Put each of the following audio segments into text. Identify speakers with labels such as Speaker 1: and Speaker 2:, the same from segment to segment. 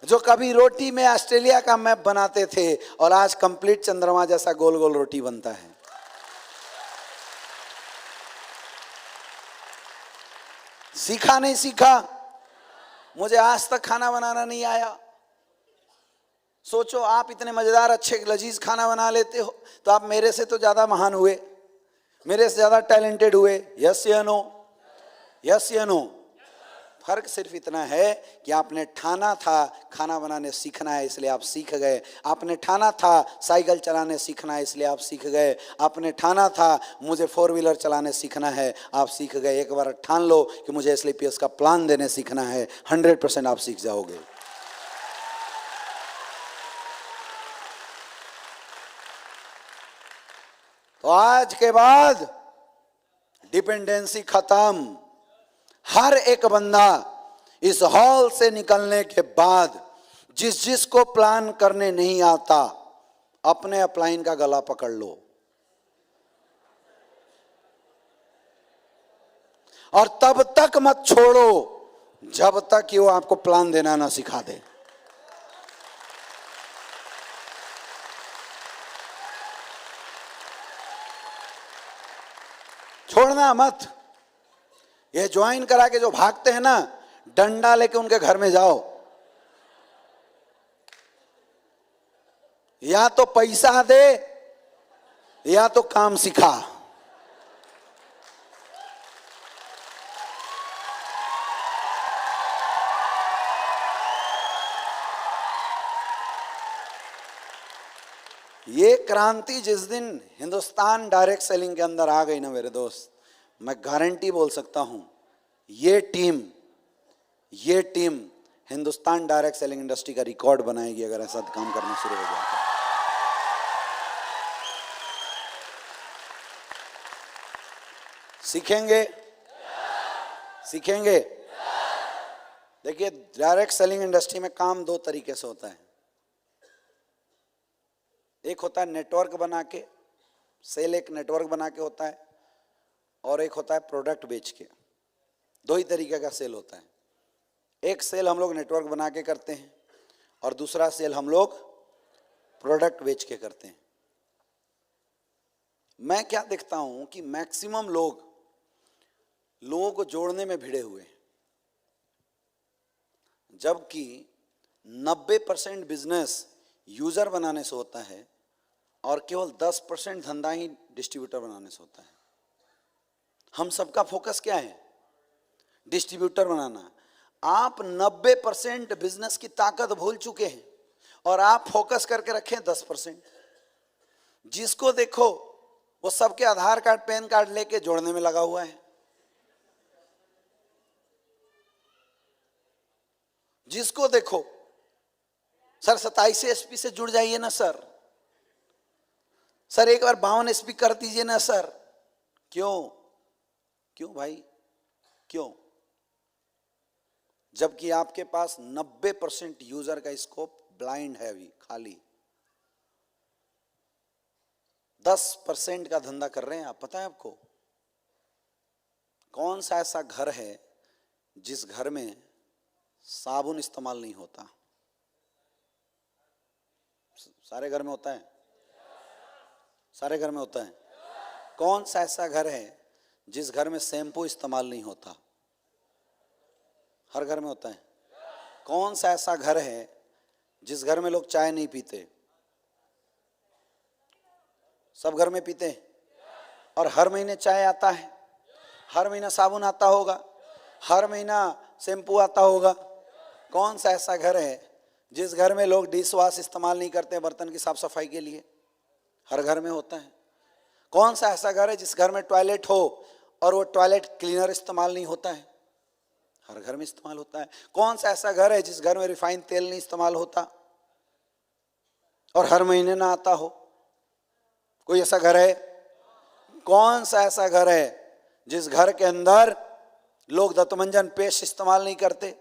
Speaker 1: जो कभी रोटी में ऑस्ट्रेलिया का मैप बनाते थे और आज कंप्लीट चंद्रमा जैसा गोल गोल रोटी बनता है। सीखा नहीं सीखा? मुझे आज तक खाना बनाना नहीं आया। सोचो आप इतने मजेदार अच्छे लजीज खाना बना लेते हो तो आप मेरे से तो ज्यादा महान हुए, मेरे से ज्यादा टैलेंटेड हुए। यस या नो? यस या नो? फर्क सिर्फ इतना है कि आपने ठाना था खाना बनाने सीखना है इसलिए आप सीख गए। आपने ठाना था साइकिल चलाने सीखना है इसलिए आप सीख गए। आपने ठाना था मुझे 4 व्हीलर चलाने सीखना है, आप सीख गए। एक बार ठान लो कि मुझे SLPS का प्लान देने सीखना है, 100% आप सीख जाओगे। तो आज के बाद डिपेंडेंसी खत्म। हर एक बंदा इस हॉल से निकलने के बाद जिसको प्लान करने नहीं आता अपने अपलाइन का गला पकड़ लो और तब तक मत छोड़ो जब तक कि वो आपको प्लान देना ना सिखा दे। छोड़ना मत। ये ज्वाइन करा के जो भागते हैं ना, डंडा लेके उनके घर में जाओ, या तो पैसा दे या तो काम सिखा। ये क्रांति जिस दिन हिंदुस्तान डायरेक्ट सेलिंग के अंदर आ गई ना मेरे दोस्त, मैं गारंटी बोल सकता हूं ये team Hindustan direct selling industry का रिकॉर्ड बनाएगी अगर ऐसा काम करना शुरू हो जाए। सीखेंगे? सीखेंगे? देखिए डायरेक्ट सेलिंग इंडस्ट्री में काम 2 तरीके से होता है। एक होता है नेटवर्क बना के, सेल एक नेटवर्क बना के होता है, और एक होता है प्रोडक्ट बेच के। 2 ही तरीके का सेल होता है। एक सेल हम लोग नेटवर्क बना के करते हैं और दूसरा सेल हम लोग प्रोडक्ट बेच के करते हैं। मैं क्या देखता हूं कि मैक्सिमम लोगों को जोड़ने में भिड़े हुए हैं, जबकि 90% बिजनेस यूजर बनाने से होता है और केवल 10% धंधा ही डिस्ट्रीब्यूटर बनाने से होता है। हम सबका फोकस क्या है? डिस्ट्रीब्यूटर बनाना। आप 90% बिजनेस की ताकत भूल चुके हैं और आप फोकस करके रखें 10%। जिसको देखो वो सबके आधार कार्ड पैन कार्ड लेके जोड़ने में लगा हुआ है। जिसको देखो सर 27 SP से जुड़ जाइए ना सर, एक बार 52 SP कर दीजिए ना सर। क्यों भाई, क्यों? जबकि आपके पास 90% यूजर का स्कोप ब्लाइंड है, अभी खाली 10% का धंधा कर रहे हैं आप। पता है आपको कौन सा ऐसा घर है जिस घर में साबुन इस्तेमाल नहीं होता? सारे घर में होता है, सारे घर में होता है। कौन सा ऐसा घर है जिस घर में शैम्पू इस्तेमाल नहीं होता? हर घर में होता है। कौन सा ऐसा घर है जिस घर में लोग चाय नहीं पीते? सब घर में पीते हैं। और हर महीने चाय आता है, हर महीना साबुन आता होगा, हर महीना शैम्पू आता होगा। कौन सा ऐसा घर है जिस घर में लोग डिश वॉश इस्तेमाल नहीं करते बर्तन की साफ सफाई के लिए? हर घर में होता है। कौन सा ऐसा घर है जिस घर में टॉयलेट हो और वो टॉयलेट क्लीनर इस्तेमाल नहीं होता है? हर घर में इस्तेमाल होता है। कौन सा ऐसा घर है जिस घर में रिफाइंड तेल नहीं इस्तेमाल होता और हर महीने ना आता हो? कोई ऐसा घर है? कौन सा ऐसा घर है जिस घर के अंदर लोग दंतमंजन पेस्ट इस्तेमाल नहीं करते?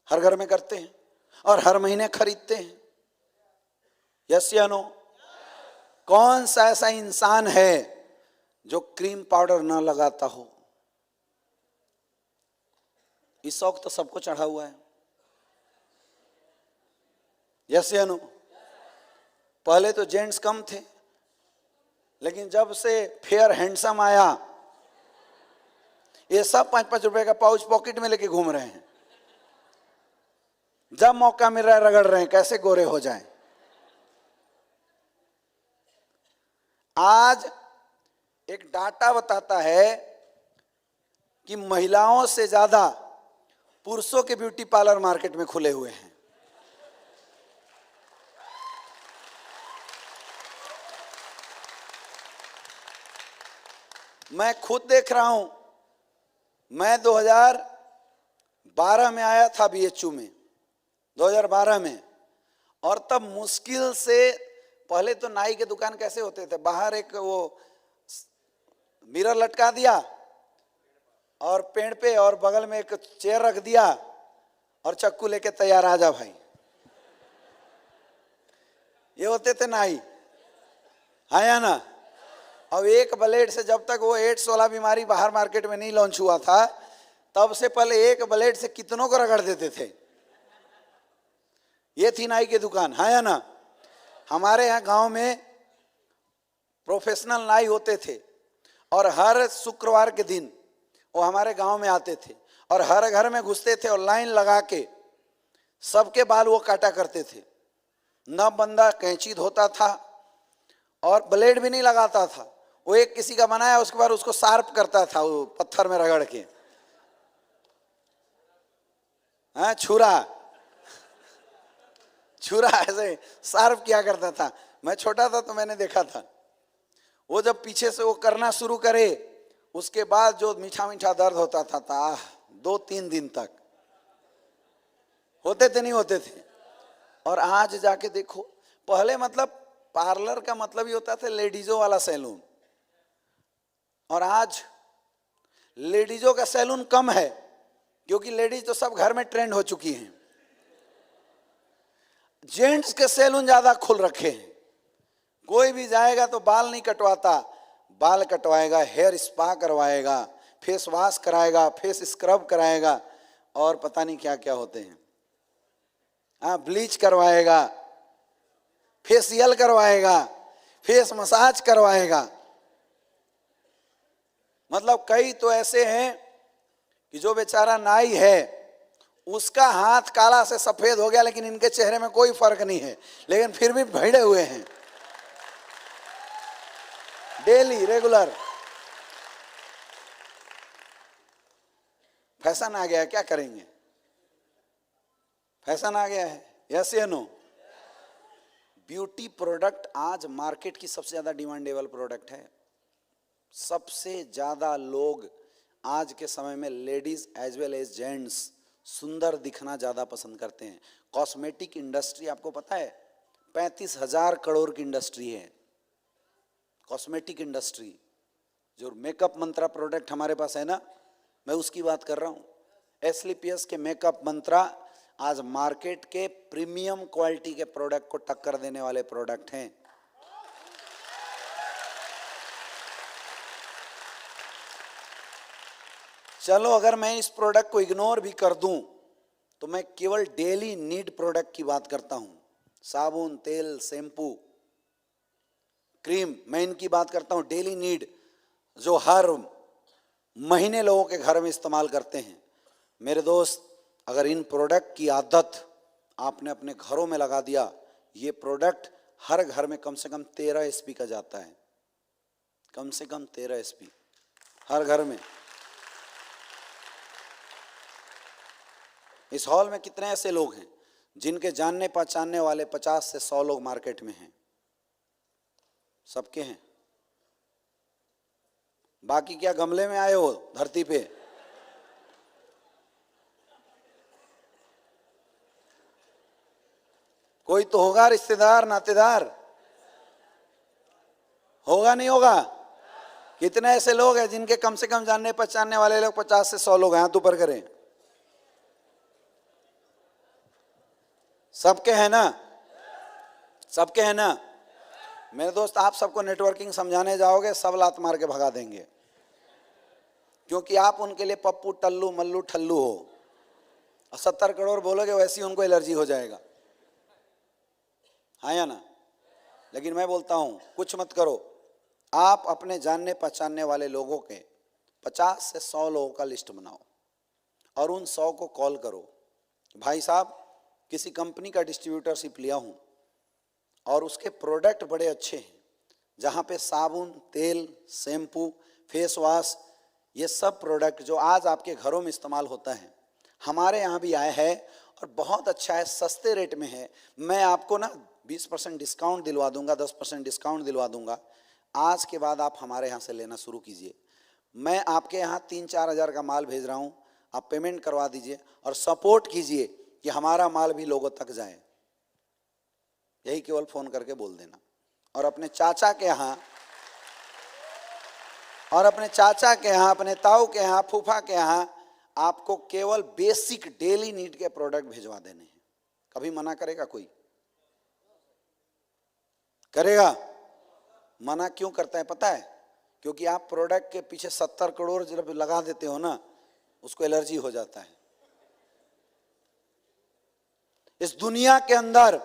Speaker 1: हर घर में करते हैं और हर महीने खरीदते हैं। यस या नो? कौन सा ऐसा इंसान है जो क्रीम पाउडर ना लगाता हो? इस शौक तो सबको चढ़ा हुआ है। यस या नो? पहले तो जेंट्स कम थे, लेकिन जब से फेयर हैंडसम आया, ये सब 5-5 रुपए का पाउच पॉकेट में लेके घूम रहे हैं। जब मौका मिल रहा है रगड़ रहे हैं कैसे गोरे हो जाएं। आज एक डाटा बताता है कि महिलाओं से ज्यादा पुरुषों के ब्यूटी पार्लर मार्केट में खुले हुए हैं। मैं खुद देख रहा हूं। मैं 2012 में आया था बीएचयू में, 2012 में, और तब मुश्किल से, पहले तो नाई के दुकान कैसे होते थे, बाहर एक वो मिरर लटका दिया और पेड़ पे, और बगल में एक चेयर रख दिया और चक्कू लेके तैयार, आ जा भाई। ये होते थे नाई, आया ना? अब एक ब्लेड से, जब तक वो एड्स वाला बीमारी बाहर मार्केट में नहीं लॉन्च हुआ था, तब से पहले एक ब्लेड से कितनों को रगड़ देते थे। ये थी नाई की दुकान, है या ना? हमारे यहाँ गांव में प्रोफेशनल नाई होते थे और हर शुक्रवार के दिन वो हमारे गांव में आते थे और हर घर में घुसते थे और लाइन लगा के सबके बाल वो काटा करते थे। न बंदा कैंची धोता था और ब्लेड भी नहीं लगाता था, वो एक किसी का बनाया, उसके बाद उसको शार्प करता था, वो पत्थर में रगड़ के, हाँ, छुरा ऐसे शार्प किया करता था। मैं छोटा था तो मैंने देखा था। वो जब पीछे से वो करना शुरू करे, उसके बाद जो मीठा मीठा दर्द होता था 2-3 दिन तक होते थे, नहीं होते थे। और आज जाके देखो, पहले मतलब पार्लर का मतलब ही होता था लेडीजों वाला सैलून, और आज लेडीजों का सैलून कम है, क्योंकि लेडीज तो सब घर में ट्रेंड हो चुकी हैं। जेंट्स के सैलून ज्यादा खुल रखे हैं। कोई भी जाएगा तो बाल नहीं कटवाता, बाल कटवाएगा, हेयर स्पा करवाएगा, फेस वॉश कराएगा, फेस स्क्रब कराएगा, और पता नहीं क्या क्या होते हैं, हाँ, ब्लीच करवाएगा, फेशियल करवाएगा, फेस मसाज करवाएगा। मतलब कई तो ऐसे हैं कि जो बेचारा नाई है उसका हाथ काला से सफेद हो गया, लेकिन इनके चेहरे में कोई फर्क नहीं है, लेकिन फिर भी भिड़े हुए हैं डेली रेगुलर। फैशन आ गया है, क्या करेंगे, फैशन आ गया है। यस या नो? ब्यूटी प्रोडक्ट आज मार्केट की सबसे ज्यादा डिमांडेबल प्रोडक्ट है। सबसे ज्यादा लोग आज के समय में, ladies as well as gents, सुंदर दिखना ज्यादा पसंद करते हैं। कॉस्मेटिक इंडस्ट्री, आपको पता है 35,000 करोड़ की इंडस्ट्री है कॉस्मेटिक इंडस्ट्री। जो मेकअप मंत्रा प्रोडक्ट हमारे पास है ना, मैं उसकी बात कर रहा हूँ। एस्क्लेपियस के मेकअप मंत्रा आज मार्केट के प्रीमियम क्वालिटी के प्रोडक्ट को टक्कर देने वाले प्रोडक्ट हैं। चलो, अगर मैं इस प्रोडक्ट को इग्नोर भी कर दूं तो मैं केवल डेली नीड प्रोडक्ट की बात करता हूं। साबुन, तेल, शैम्पू, क्रीम, मैं इनकी बात करता हूं डेली नीड, जो हर महीने लोगों के घर में इस्तेमाल करते हैं। मेरे दोस्त, अगर इन प्रोडक्ट की आदत आपने अपने घरों में लगा दिया, ये प्रोडक्ट हर घर में कम से कम 13 एसपी का जाता है, कम से कम 13 एसपी हर घर में। इस हॉल में कितने ऐसे लोग हैं जिनके जानने पहचानने वाले 50 से 100 लोग मार्केट में हैं? सबके हैं। बाकी क्या गमले में आए हो धरती पे? कोई तो होगा रिश्तेदार, नातेदार, होगा नहीं होगा? कितने ऐसे लोग हैं जिनके कम से कम जानने पहचानने वाले लोग 50 से 100 लोग हैं? हाथ ऊपर करें। सबके हैं ना? सबके हैं ना? मेरे दोस्त, आप सबको नेटवर्किंग समझाने जाओगे, सब लात मार के भगा देंगे, क्योंकि आप उनके लिए पप्पू, टल्लू, मल्लू, ठल्लू हो। और 70 करोड़ बोलोगे, वैसी उनको एलर्जी हो जाएगा। हाँ या ना? लेकिन मैं बोलता हूं कुछ मत करो, आप अपने जानने पहचानने वाले लोगों के 50 से 100 लोगों का लिस्ट बनाओ और उन 100 को कॉल करो, भाई साहब किसी कंपनी का डिस्ट्रीब्यूटरशिप लिया हूं और उसके प्रोडक्ट बड़े अच्छे हैं, जहां पे साबुन, तेल, शैम्पू, फेस वॉश, ये सब प्रोडक्ट जो आज आपके घरों में इस्तेमाल होता है हमारे यहाँ भी आया है और बहुत अच्छा है, सस्ते रेट में है। मैं आपको ना 20% डिस्काउंट दिलवा दूंगा, 10% डिस्काउंट दिलवा दूंगा। आज के बाद आप हमारे यहाँ से लेना शुरू कीजिए। मैं आपके यहाँ 3-4 हज़ार का माल भेज रहा हूँ, आप पेमेंट करवा दीजिए और सपोर्ट कीजिए कि हमारा माल भी लोगों तक जाए। यही केवल फ़ोन करके बोल देना। और अपने चाचा के यहाँ अपने ताऊ के यहाँ, फूफा के यहाँ आपको केवल बेसिक डेली नीड के प्रोडक्ट भिजवा देने हैं। कभी मना करेगा कोई? करेगा? मना क्यों करता है पता है? क्योंकि आप प्रोडक्ट के पीछे 70 करोड़ जब लगा देते हो ना, उसको एलर्जी हो जाता है। इस दुनिया के अंदर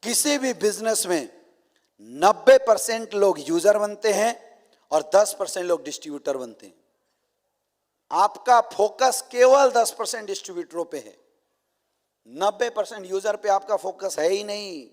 Speaker 1: किसी भी बिजनेस में 90% लोग यूजर बनते हैं और 10% लोग डिस्ट्रीब्यूटर बनते हैं। आपका फोकस केवल 10% डिस्ट्रीब्यूटरों पे है, 90% यूजर पे आपका फोकस है ही नहीं।